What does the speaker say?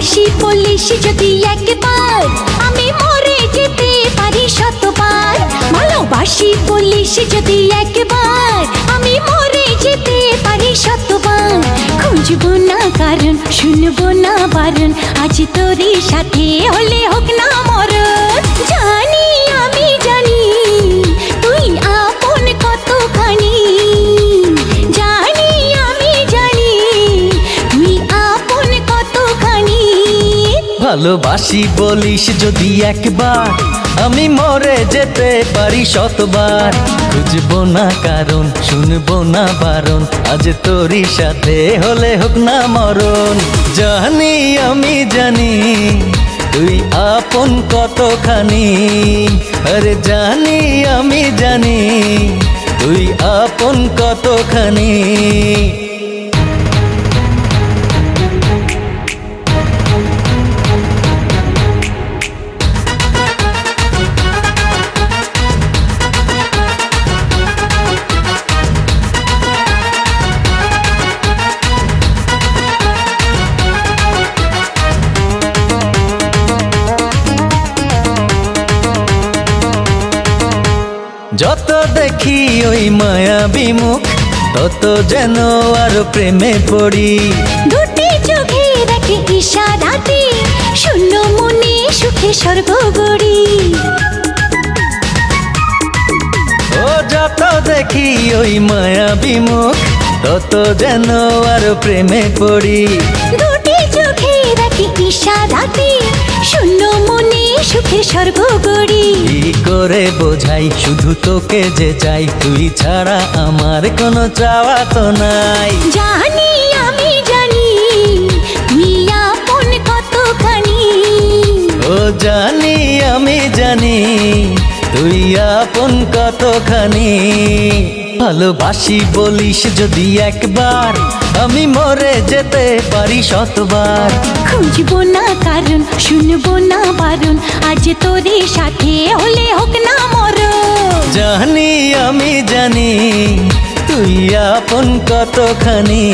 ভালোবাসি বলিস যদি একবার, আমি মরে যেতে পারি শতবার। ভালোবাসি বলিস যদি একবার, আমি মরে যেতে পারি শতবার। খুঁজবো না কারণ, শুনবো না বারণ, আজ তোরই সাথে হলে হোক না মরণ। জানি আমি জানি তুই আপন কতখানি, জানি আমি জানি তুই আপন কতখানি। ভালোবাসি বলিস যদি একবার, আমি মরে যেতে পারি শতবার। খুঁজবো না কারণ, শুনবো না বারণ, আজ তোরই সাথে হলে হোক না মরণ। জানি আমি জানি তুই আপন কতখানি, আরে জানি আমি জানি তুই আপন কতখানি। যত দেখি ওই মায়াবী মুখ, তত যেন আরো প্রেমে পড়ি। দুটি চোখে রাখে ইশারাতে, শূন্য মনে সুখে স্বর্গ গড়ি। ও যত দেখি ওই মায়াবী মুখ, তত যেন আরো প্রেমে পড়ি। দুটি চোখে রাখে ইশারাতে, শূন্য মনে সুখে স্বর্গ গড়ি। কি করে বোঝাই শুধু তোকে যে চাই, তুই ছাড়া আমার কোনো চাওয়া তো নাই। জানি আমি জানি তুই আপন কতখানি, ও জানি আমি জানি তুই আপন কতখানি। ভালোবাসি বলিস যদি একবার, আমি মরে যেতে পারি শতবার। খুঁজবো না কারণ, শুনবো না বারণ, আজ তোরই সাথে হলে হোক না মরণ। জানি আমি জানি তুই আপন কতখানি।